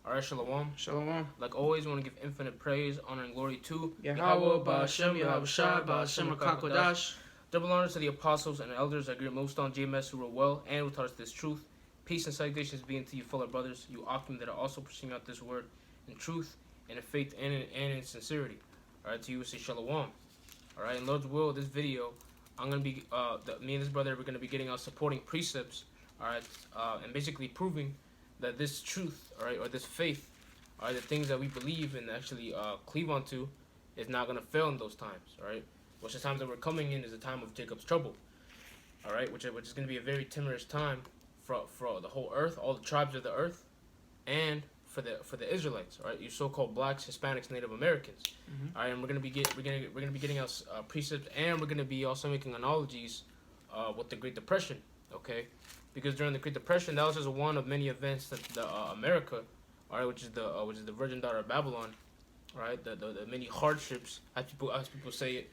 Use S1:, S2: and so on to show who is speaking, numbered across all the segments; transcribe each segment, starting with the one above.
S1: Alright, Shalom.
S2: Shalom.
S1: Like always, we want to give infinite praise, honor, and glory to
S2: Yahweh, Ba'ashem, Yahweh Shai, Ba'ashem, Rakakodash.
S1: Double honors to the apostles and elders that greet most on GMS who wrote well and who taught us this truth. Peace and salutations be unto you, fellow brothers, you Akim that are also pursuing out this word in truth and in faith and in sincerity. Alright, to you we say Shalom. Alright, in Lord's will, this video, I'm going to be, me and this brother, we're going to be getting out supporting precepts, alright, and basically proving that this truth, alright, or this faith, alright, the things that we believe and actually cleave onto is not going to fail in those times, alright? Which the times that we're coming in is the time of Jacob's trouble, alright, which is going to be a very timorous time for the whole earth, all the tribes of the earth, and for the Israelites, alright, you so-called blacks, Hispanics, Native Americans, alright, and we're gonna be getting us precepts, and we're gonna be also making analogies with the Great Depression, okay? Because during the Great Depression, that was just one of many events that the America, alright, which is the virgin daughter of Babylon, right? The many hardships, as people say it,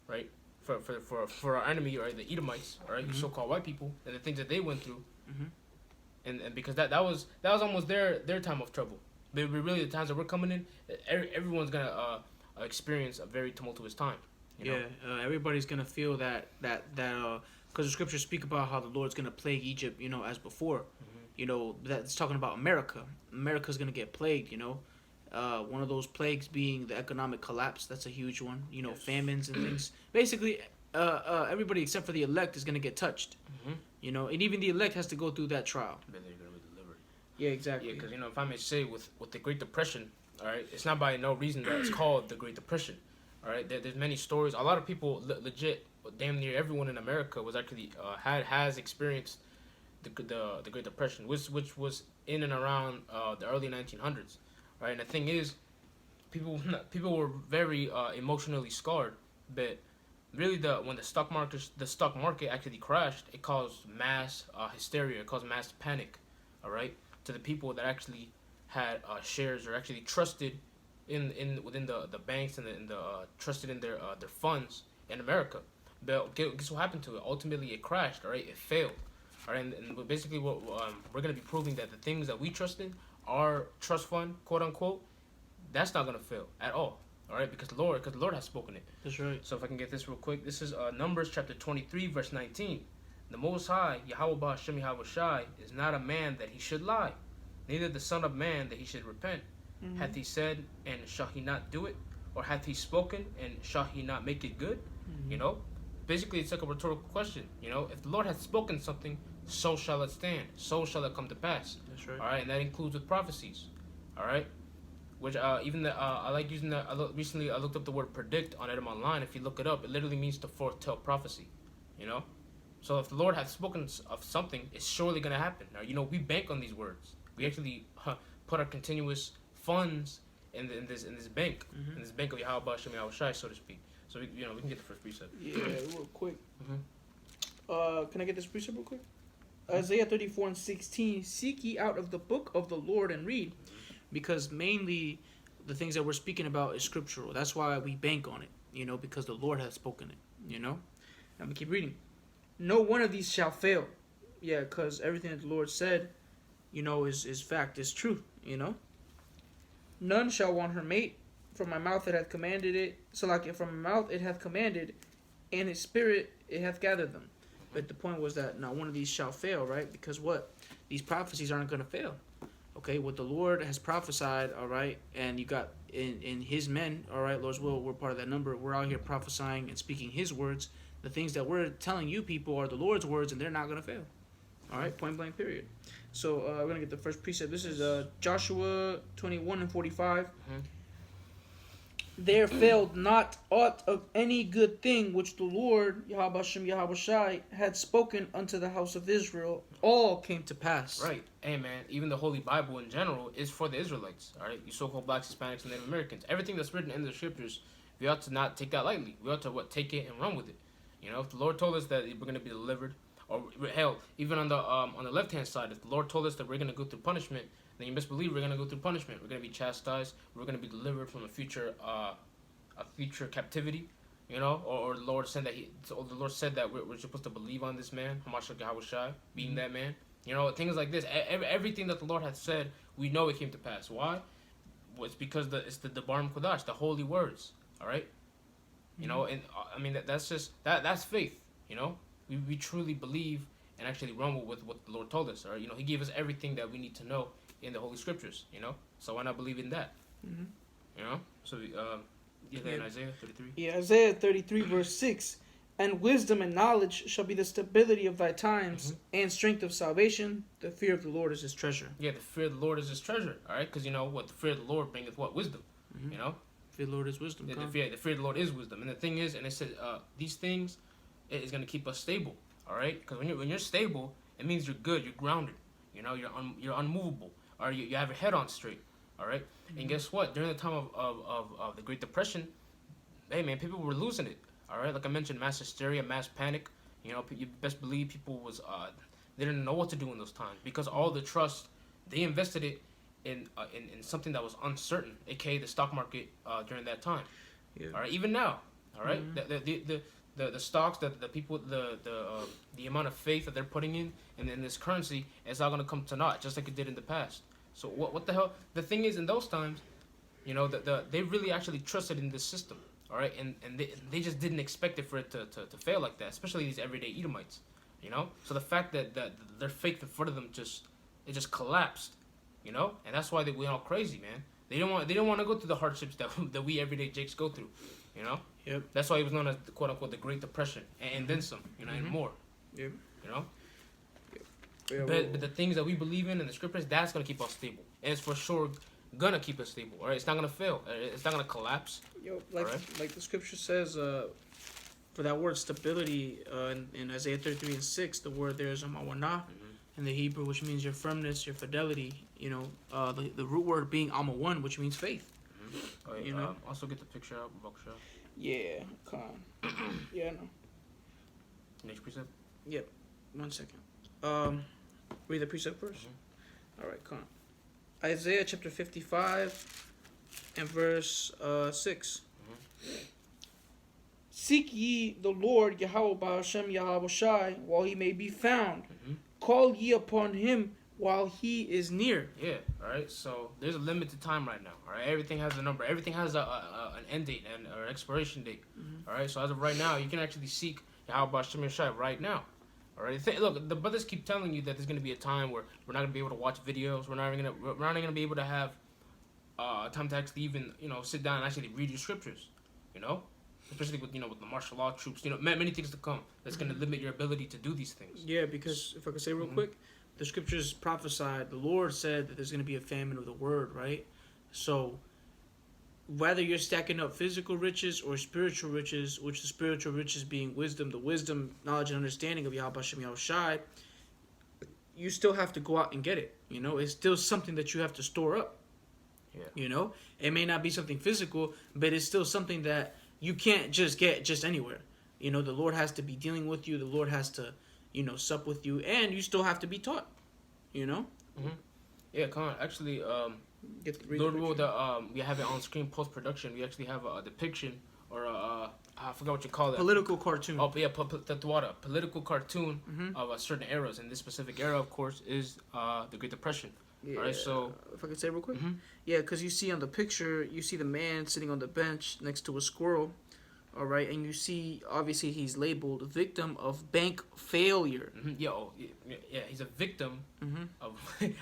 S1: right? For our enemy, right? The Edomites, right? You so-called white people, and the things that they went through, and because that was almost their time of trouble. But really, the times that we're coming in, everyone's gonna experience a very tumultuous time. You know?
S2: Everybody's gonna feel that because the scriptures speak about how the Lord's gonna plague Egypt, as before. That's talking about America. America's gonna get plagued. One of those plagues being the economic collapse. That's a huge one.
S1: Yes.
S2: Famines and things. Basically, everybody except for the elect is gonna get touched. And even the elect has to go through that trial.
S1: But they're gonna be delivered.
S2: Yeah, exactly.
S1: Yeah, because if I may say, with the Great Depression, all right, it's not by no reason that it's called the Great Depression. All right, there's many stories. A lot of people, legit, damn near everyone in America was actually has experienced the Great Depression, which was in and around the early 1900s. Right, and the thing is, people were very emotionally scarred, but really when the stock market actually crashed, it caused mass hysteria, it caused mass panic, all right, to the people that actually had shares or actually trusted within the banks and the trusted in their funds in America. But guess what happened to it? Ultimately, it crashed. All right, it failed. All right, and basically, what we're gonna be proving that the things that we trust in, our trust fund, quote unquote, that's not gonna fail at all. All right, because the Lord has spoken it.
S2: That's right.
S1: So if I can get this real quick, this is Numbers chapter 23, verse 19. The Most High, Yahweh Ba'ashem Yahweh Shai, is not a man that he should lie, neither the Son of Man that he should repent. Hath he said, and shall he not do it? Or hath he spoken, and shall he not make it good? Basically, it's like a rhetorical question. If the Lord hath spoken something, so shall it stand. So shall it come to pass.
S2: That's right.
S1: All right, and that includes with prophecies. All right, which even I like using that. Recently, I looked up the word predict on Edom Online. If you look it up, it literally means to foretell prophecy. So if the Lord hath spoken of something, it's surely going to happen. Now, we bank on these words. We actually put our continuous funds in this bank, in this bank of Yahweh Ba'ashem Yahweh Shai, so to speak. So we can get the first precept.
S2: Yeah, real quick. Can I get this precept real quick? Isaiah 34:16. Seek ye out of the book of the Lord and read, because mainly the things that we're speaking about is scriptural. That's why we bank on it. Because the Lord has spoken it. I'm gonna keep reading. No one of these shall fail. Yeah, because everything that the Lord said, is fact, is truth. None shall want her mate. From my mouth it hath commanded it. So like from my mouth it hath commanded, and his spirit it hath gathered them. But the point was that not one of these shall fail, right? Because what? These prophecies aren't going to fail. Okay, what the Lord has prophesied, all right, and you got in his men, all right, Lord's will, we're part of that number. We're out here prophesying and speaking his words. The things that we're telling you people are the Lord's words, and they're not going to fail. All right, point blank, period. So we're going to get the first precept. This is Joshua 21:45. There failed not aught of any good thing which the Lord, Yahweh Hashem Yahweh Shai, had spoken unto the house of Israel. All came to pass.
S1: Right. Hey, man, even the Holy Bible in general is for the Israelites, all right? You so-called blacks, Hispanics, and Native Americans. Everything that's written in the scriptures, we ought to not take that lightly. We ought to, take it and run with it. If the Lord told us that we're going to be delivered, or hell, even on the left-hand side, if the Lord told us that we're going to go through punishment, then you best believe we're going to go through punishment. We're going to be chastised. We're going to be delivered from a future captivity, or the Lord said that the Lord said that we're supposed to believe on this man, Hamashiach Yahweh Shai, being that man, You know, things like this. Everything that the Lord hath said, we know it came to pass. Why? Well, it's because it's the Debarim Kodash, the holy words. All right. You know, and I mean that's just that's faith. You know, we truly believe and actually run with what the Lord told us. All right. You know, He gave us everything that we need to know in the Holy Scriptures. You know, so why not believe in that?
S2: Mm-hmm.
S1: You know, so in Isaiah 33.
S2: Yeah, Isaiah 33 verse 6. And wisdom and knowledge shall be the stability of thy times, and strength of salvation. The fear of the Lord is his treasure.
S1: Yeah, the fear of the Lord is his treasure. All right, because you know what, the fear of the Lord bringeth what, wisdom. You know,
S2: Fear of the Lord is wisdom.
S1: the fear of the Lord is wisdom. And the thing is, and it says these things is going to keep us stable. All right, because when you're stable, it means you're good, you're grounded. You know, you're unmovable, or you have your head on straight. All right? And guess what? During the time of the Great Depression, hey man, people were losing it. All right, like I mentioned, mass hysteria, mass panic. You know, you best believe people they didn't know what to do in those times because all the trust they invested it in something that was uncertain, aka the stock market during that time.
S2: Yeah.
S1: All right, even now. All right? The stocks that the people the amount of faith that they're putting in this currency is all gonna come to naught, just like it did in the past. So what the hell? The thing is, in those times, you know, they really actually trusted in this system. All right, and they just didn't expect it for it to fail like that, especially these everyday Edomites, you know. So the fact that their faith in front of them just collapsed, you know, and that's why they went all crazy, man. They didn't want to go through the hardships that we everyday Jakes go through, you know.
S2: Yep.
S1: That's why it was known as the, quote unquote the Great Depression, and then some, you know, and more.
S2: Yep.
S1: You know.
S2: Yeah,
S1: But the things that we believe in the scriptures, that's gonna keep us stable, and it's for sure gonna keep us stable. All right, it's not gonna fail. It's not gonna collapse.
S2: like the scripture says, for that word stability, in Isaiah 33 and 6, the word there is amawana in the Hebrew, which means your firmness, your fidelity. You know, the root word being amawan, which means faith.
S1: Oh, yeah,
S2: You know?
S1: Also get the picture out, Baksha.
S2: Yeah, come on. Yeah, no.
S1: Next precept.
S2: 1 second. Read the precept first. All right, come on. Isaiah chapter 55 and verse 6. Seek ye the Lord Yahweh Ba'ashem Yahweh Shai while he may be found. Call ye upon him while he is near.
S1: Yeah. All right. So there's a limited time right now. All right. Everything has a number. Everything has an end date and or expiration date. All right. So as of right now, you can actually seek Yahweh Ba'ashem Shai right now. All right. Look, the brothers keep telling you that there's gonna be a time where we're not gonna be able to watch videos. We're not even gonna be able to have time to actually even sit down and actually read your scriptures. You know, especially with with the martial law troops. You know, many things to come. That's gonna limit your ability to do these things.
S2: Yeah, because if I could say real quick, the scriptures prophesied. The Lord said that there's going to be a famine of the word, right? So whether you're stacking up physical riches or spiritual riches, which the spiritual riches being wisdom, the wisdom, knowledge, and understanding of Yahweh Shem Yahweh Shai, you still have to go out and get it. You know, it's still something that you have to store up.
S1: Yeah.
S2: You know, it may not be something physical, but it's still something that you can't just get just anywhere. You know, the Lord has to be dealing with you. The Lord has to, sup with you, and you still have to be taught. You know.
S1: Yeah, come on. Actually, Lord will we have it on screen post production. We actually have a depiction or I forgot what you call it.
S2: Political cartoon.
S1: Oh, yeah, political cartoon of certain eras, and this specific era, of course, is the Great Depression.
S2: Yeah.
S1: All right, so
S2: if I could say real quick, yeah, because you see on the picture, you see the man sitting on the bench next to a squirrel. All right, and you see, obviously, he's labeled victim of bank failure.
S1: Yeah, he's a victim of.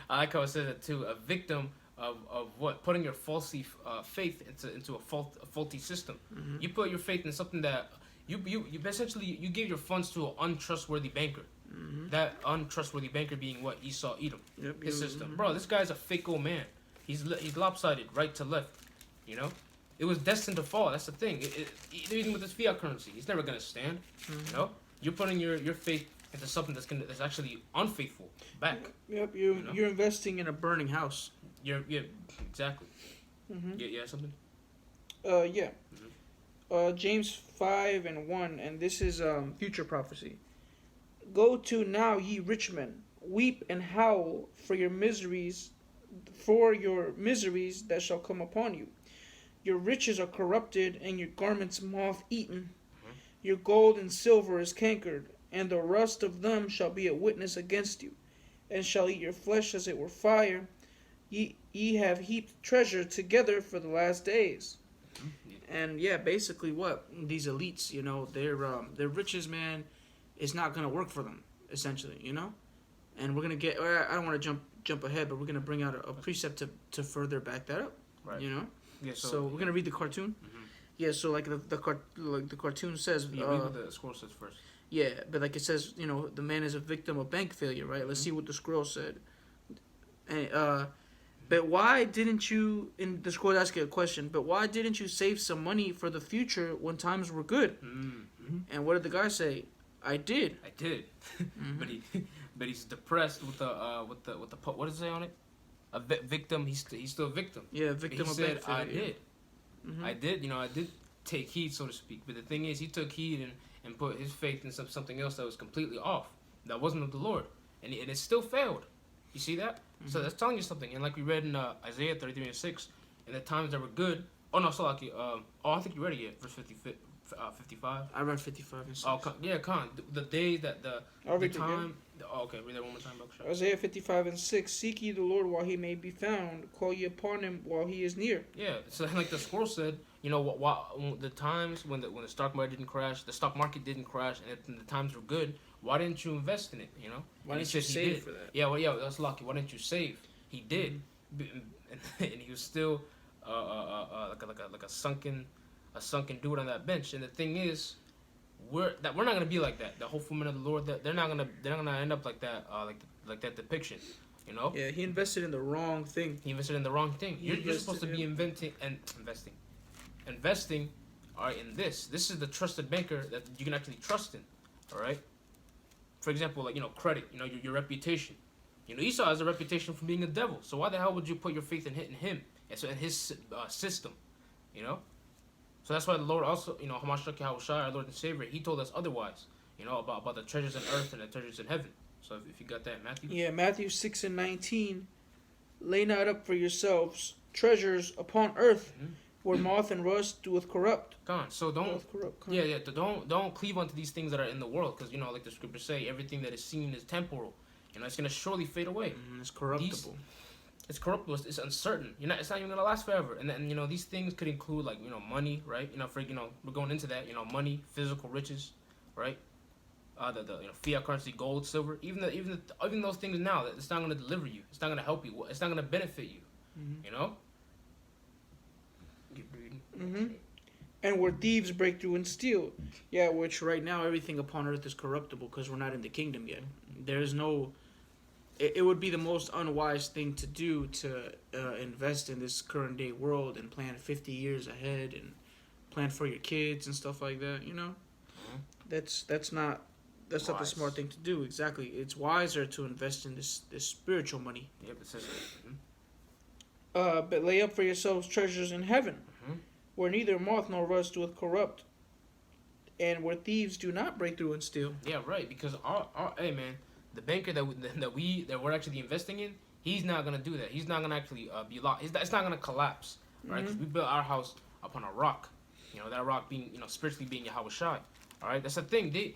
S1: I like how it says it too. A victim of what? Putting your faulty faith into a faulty system. You put your faith in something that you essentially you give your funds to an untrustworthy banker. That untrustworthy banker being what? Esau Edom. His system, bro. This guy's a fake old man. He's lopsided right to left. You know. It was destined to fall. That's the thing. Even with this fiat currency, it's never gonna stand. You know, you're putting your faith into something that's actually unfaithful back.
S2: Yep, you're investing in a burning house.
S1: Yeah, exactly. Yeah, something.
S2: Yeah. James 5:1, and this is future prophecy. Go to now, ye rich men, weep and howl for your miseries that shall come upon you. Your riches are corrupted, and your garments moth-eaten. Your gold and silver is cankered, and the rust of them shall be a witness against you. and shall eat your flesh as it were fire. Ye have heaped treasure together for the last days. And yeah, basically what these elites, their riches, man, is not gonna work for them, essentially, And we're gonna get. I don't want to jump ahead, but we're gonna bring out a precept to further back that up,
S1: Right. Yeah.
S2: So we're gonna read the cartoon.
S1: Mm-hmm.
S2: Yeah. So like the cartoon says.
S1: Yeah, read what the scroll says first.
S2: Yeah, but like it says, the man is a victim of bank failure, right? Let's see what the scroll said. And but why didn't you? In the scroll asking a question. But why didn't you save some money for the future when times were good?
S1: Mm-hmm.
S2: And what did the guy say? I did.
S1: I did. But he's depressed with the what does it say on it? A victim. He's still a victim.
S2: Yeah, victim of
S1: bank
S2: failure.
S1: I did.
S2: Mm-hmm.
S1: I did. I did take heed, so to speak. But the thing is, he took heed and put his faith in something else that was completely off. That wasn't of the Lord, and it still failed. You see that? Mm-hmm. So that's telling you something. And like we read in Isaiah 33:6, in the times that were good. Oh no, so like I think you read it yet, verse 55.
S2: I read 55 and 6.
S1: Oh, yeah, Khan. The day that the time. Okay, read that one more time, Buckshot.
S2: Isaiah 55 and 6. Seek ye the Lord while he may be found. Call ye upon him while he is near.
S1: Yeah, so like the scroll said, the times when the stock market didn't crash, the stock market didn't crash, and the times were good. Why didn't you invest in it?
S2: Why didn't you save for that?
S1: Yeah, that's lucky. Why didn't you save? He did, and he was still like a sunken dude on that bench. And the thing is, we're not gonna be like that. The hopeful men of the Lord, they're not gonna end up like that, like that depiction.
S2: Yeah, he invested in the wrong thing.
S1: He invested in the wrong thing. You're supposed to be investing. All right, in this is the trusted banker that you can actually trust in. All right. For example, like credit. Your reputation. Esau has a reputation for being a devil. So why the hell would you put your faith in him? And so in his system, So that's why the Lord also, Hamashiach Yahushua, our Lord and Savior, he told us otherwise, about the treasures on earth and the treasures in heaven. So if you got that, Matthew?
S2: Yeah, Matthew 6 and 19. Lay not up for yourselves treasures upon earth, where moth and rust doeth corrupt.
S1: Gone. So don't, don't cleave onto these things that are in the world, because, like the scriptures say, everything that is seen is temporal. It's going to surely fade away.
S2: It's corruptible.
S1: It's corruptible. It's uncertain. It's not even gonna last forever. And then these things could include like money, right? We're going into that. Money, physical riches, right? The fiat currency, gold, silver. Even those things now, it's not gonna deliver you. It's not gonna help you. It's not gonna benefit you. Keep reading.
S2: And where thieves break through and steal. Yeah, which right now everything upon earth is corruptible because we're not in the kingdom yet. There is no. It would be the most unwise thing to do to invest in this current day world and plan 50 years ahead and plan for your kids and stuff like that. That's not the smart thing to do. Exactly, it's wiser to invest in this spiritual money.
S1: Yep, it says
S2: that. But lay up for yourselves treasures in heaven, where neither moth nor rust doeth corrupt, and where thieves do not break through and steal.
S1: Yeah, right. Because hey man. The banker that we're actually investing in, he's not gonna do that. He's not gonna actually be lost. It's not gonna collapse, right? Because we built our house upon a rock. That rock being spiritually being Yahweh Shai. All right, that's the thing. They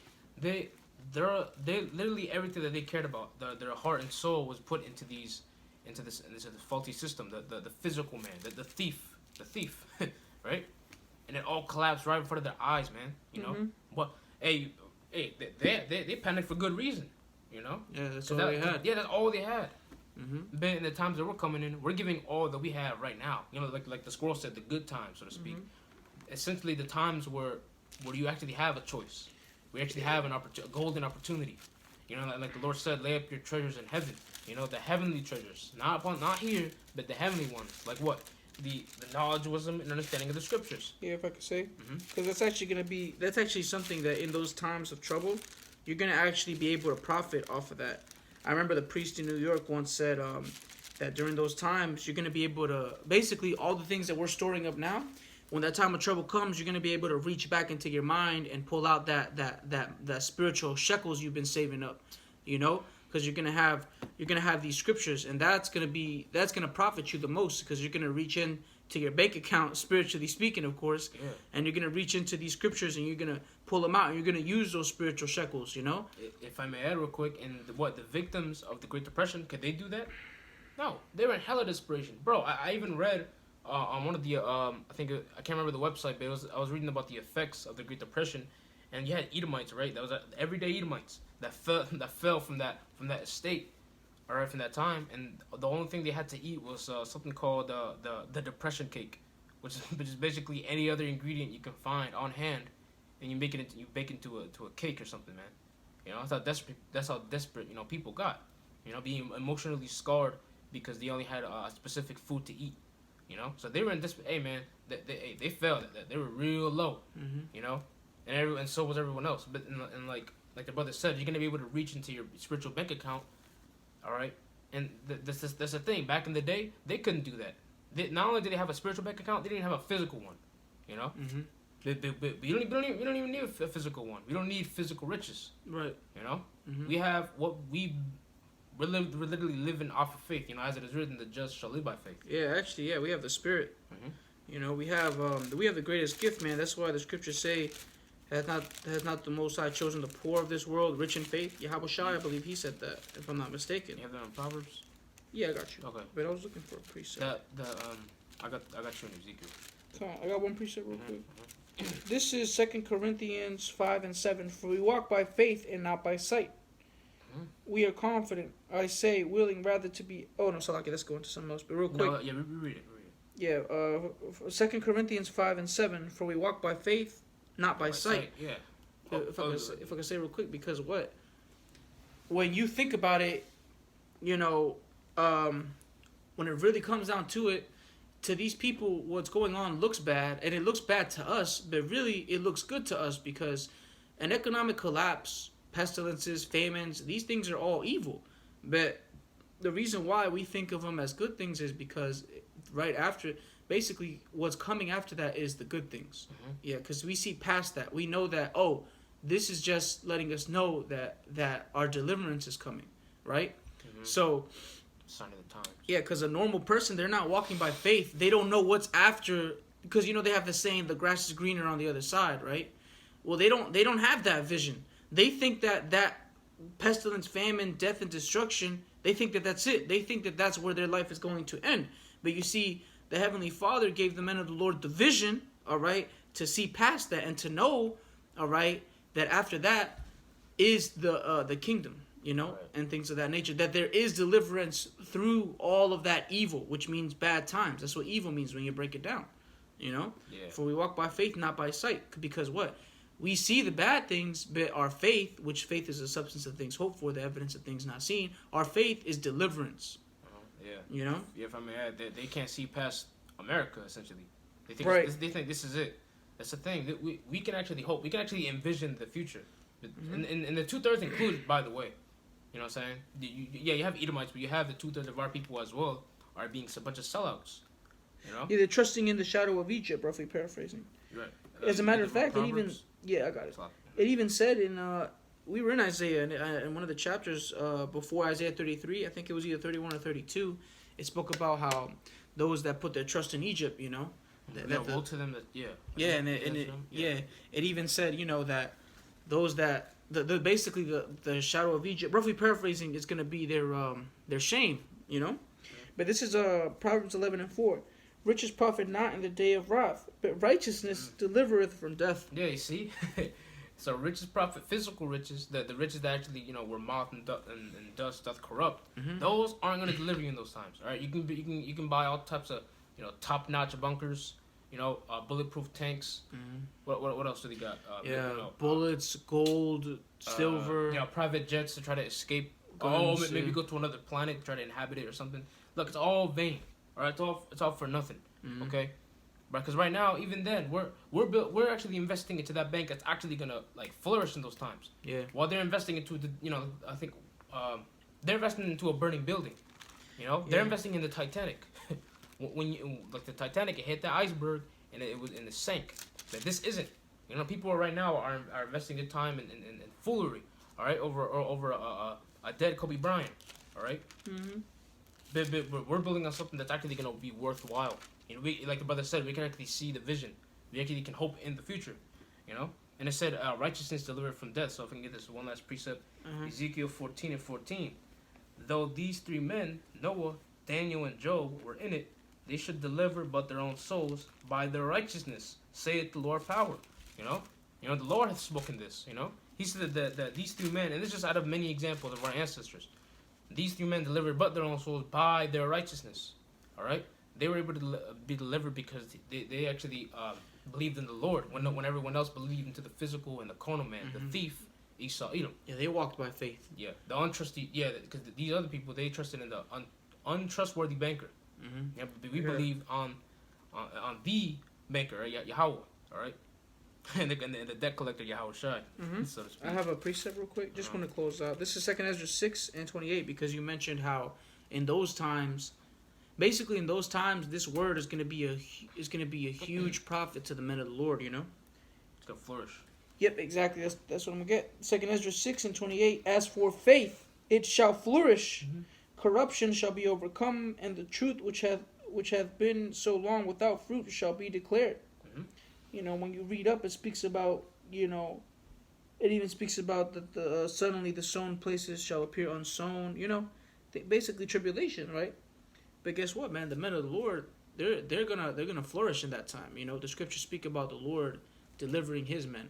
S1: literally everything that they cared about, their heart and soul was put into this faulty system. The physical man, the thief, right? And it all collapsed right in front of their eyes, man. But hey, they panicked for good reason.
S2: Yeah, that's all they had.
S1: Yeah, that's all they had. But in the times that we're coming in, we're giving all that we have right now. Like the scroll said, the good times, so to speak. Essentially, the times where you actually have a choice. We actually have a golden opportunity. Like the Lord said, lay up your treasures in heaven. The heavenly treasures, not here, but the heavenly ones. Like what? The knowledge, wisdom, and understanding of the scriptures.
S2: Yeah, if I could say, because that's actually something that in those times of trouble, you're going to actually be able to profit off of that. I remember the priest in New York once said that during those times, you're going to be able to, basically all the things that we're storing up now, when that time of trouble comes, you're going to be able to reach back into your mind and pull out that spiritual shekels you've been saving up, because you're gonna have these scriptures, and that's gonna profit you the most, because you're gonna reach in to your bank account, spiritually speaking, of course, and you're gonna reach into these scriptures and you're gonna pull them out and you're gonna use those spiritual shekels, you know.
S1: If I may add real quick, and the victims of the Great Depression, could they do that? No, they were in hella desperation, bro. I even read on one of the I can't remember the website, but I was reading about the effects of the Great Depression, and you had Edomites, right? That was everyday Edomites that fell from that estate, all right, from that time, and the only thing they had to eat was something called the depression cake, which is basically any other ingredient you can find on hand, and you bake it into a cake or something, man. You know, that's how desperate people got, being emotionally scarred because they only had specific food to eat, So they were in desperate. Hey, man, they fell. They were real low, and so was everyone else. But and like the brother said, you're gonna be able to reach into your spiritual bank account, all right. And that's the thing. Back in the day, they couldn't do that. Not only did they have a spiritual bank account, they didn't have a physical one,
S2: Mm-hmm.
S1: We don't even need a physical one. We don't need physical riches,
S2: Right. Mm-hmm.
S1: We have what we're literally living off of faith, as it is written, the just shall live by faith.
S2: Yeah, actually, we have the Spirit.
S1: Mm-hmm.
S2: We have the greatest gift, man. That's why the scriptures say, has not the Most High chosen the poor of this world, rich in faith. Yahweh Shai, I believe he said that, if I'm not mistaken.
S1: You have that in Proverbs?
S2: Yeah, I got you.
S1: Okay.
S2: But I was looking for a precept.
S1: I got you in Ezekiel.
S2: Come on, I got one precept real quick. This is 2 Corinthians 5 and 7. For we walk by faith and not by sight. We are confident, I say, willing rather to be... Oh, no, Salaki, let's go into something else. But real quick...
S1: No, yeah, read it.
S2: Yeah, 2 Corinthians 5 and 7. For we walk by faith, not by sight.
S1: Yeah.
S2: If I can say real quick, because what? When you think about it, when it really comes down to it, to these people, what's going on looks bad, and it looks bad to us, but really it looks good to us, because an economic collapse, pestilences, famines, these things are all evil. But the reason why we think of them as good things is because right after, basically what's coming after that is the good things.
S1: Mm-hmm.
S2: Yeah, because we see past that. We know that, this is just letting us know that our deliverance is coming, right?
S1: Mm-hmm.
S2: So,
S1: sign of the times.
S2: yeah, because a normal person, they're not walking by faith. They don't know what's after, because they have the saying, the grass is greener on the other side, right? Well, they don't have that vision. They think that pestilence, famine, death, and destruction, they think that that's it. They think that that's where their life is going to end. But you see, the Heavenly Father gave the men of the Lord the vision, all right, to see past that and to know, all right, that after that is the kingdom,
S1: Right.
S2: and things of that nature. That there is deliverance through all of that evil, which means bad times. That's what evil means when you break it down,
S1: Yeah.
S2: For we walk by faith, not by sight. Because what? We see the bad things, but our faith, which faith is the substance of things hoped for, the evidence of things not seen, our faith is deliverance.
S1: Yeah. If I may add, they can't see past America, essentially. They think
S2: Right.
S1: they think this is it. That's the thing. That we can actually hope. We can actually envision the future.
S2: Mm-hmm.
S1: And the 2/3 included, by the way. You know what I'm saying? You have Edomites, but you have the 2/3 of our people as well are being a bunch of sellouts.
S2: Yeah, they're trusting in the shadow of Egypt, roughly paraphrasing.
S1: Right.
S2: As a matter of fact,
S1: Proverbs?
S2: I got it. It even said we were in Isaiah, in one of the chapters before Isaiah 33, I think it was either 31 or 32, it spoke about how those that put their trust in Egypt,
S1: woe to them that,
S2: it even said, that those that, basically the shadow of Egypt, roughly paraphrasing, is going to be their shame, But this is Proverbs 11 and 4. Riches profit not in the day of wrath, but righteousness delivereth from death.
S1: Yeah, you see? So riches profit, physical riches, the riches that actually, were moth and dust doth corrupt, those aren't going to deliver you in those times, all right? You can buy all types of, top-notch bunkers, bulletproof tanks. What else do they got?
S2: Bullets, gold, silver.
S1: Private jets to try to escape.
S2: Guns,
S1: Maybe go to another planet, try to inhabit it or something. Look, it's all vain. All right, it's all for nothing. Okay, because right now, even then, we're actually investing into that bank that's actually gonna flourish in those times.
S2: Yeah.
S1: While they're investing into I think they're investing into a burning building. They're investing in the Titanic. When the Titanic, it hit the iceberg and it sank. But this isn't. People right now are investing their time in foolery. All right, over a dead Kobe Bryant. All right,
S2: Mm-hmm.
S1: but we're building on something that's actually gonna be worthwhile. You know, we like the brother said, we can actually see the vision. We actually can hope in the future. You know, and it said righteousness delivered from death. So if I can get this one last precept, Ezekiel 14:14. Though these three men, Noah, Daniel, and Job, were in it, they should deliver but their own souls by their righteousness, saith the Lord power. You know, the Lord hath spoken this. You know, He said that these three men, and this is just out of many examples of our ancestors. These three men delivered but their own souls by their righteousness. All right, they were able to be delivered because they actually believed in the Lord when everyone else believed into the physical and the carnal man, the thief, Esau, Edom.
S2: Yeah, they walked by faith.
S1: Yeah, the untrusty. Yeah, because these other people, they trusted in the untrustworthy banker.
S2: Mm-hmm.
S1: Yeah, but we believe on the banker, right? Yahweh. All right, and the debt collector, Yahweh Shai, so to speak.
S2: I have a precept real quick. Just want to close out. This is 2 Ezra 6:28 because you mentioned how in those times, basically in those times, this word is going to be a huge profit to the men of the Lord. You know.
S1: It's gonna flourish.
S2: Yep, exactly. That's what I'm gonna get. 2 Ezra 6:28. As for faith, it shall flourish. Corruption shall be overcome, and the truth which hath been so long without fruit shall be declared. You know, when you read up, it speaks about, you know, it even speaks about that suddenly the sown places shall appear unsown. You know, basically tribulation, right? But guess what, man? The men of the Lord, they're gonna flourish in that time. You know, the scriptures speak about the Lord delivering His men.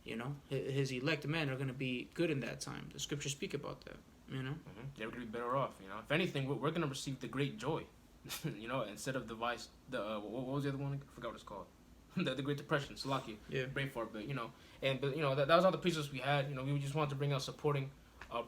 S2: You know, His elect men are gonna be good in that time. The scriptures speak about that. You know,
S1: they're gonna be better off. You know, if anything, we're gonna receive the great joy. You know, instead of the vice. What was the other one? I forgot what it's called. the Great Depression, Slovakia, brain fart, but you know, but you know that was all the precepts we had. You know, we just wanted to bring out supporting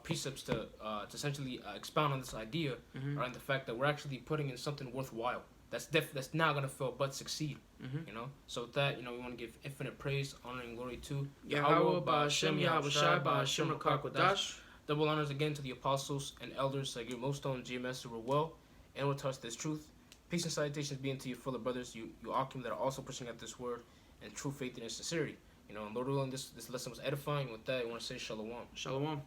S1: precepts to essentially expound on this idea, right, and the fact that we're actually putting in something worthwhile. That's not gonna fail but succeed. You know, so with that, you know, we want to give infinite praise, honor, and glory to
S2: Yahweh, Ba'Hashem, Yahweh Shai, Ba'Hashem, Rakakwadash.
S1: Double honors again to the apostles and elders like your Mostone, GMS, who were well and will touch this truth. Peace and salutations be unto you, fellow brothers, you Akim that are also pushing out this word and true faith and sincerity. You know, and Lord willing, this lesson was edifying. With that, I want to say shalom.
S2: Shalom.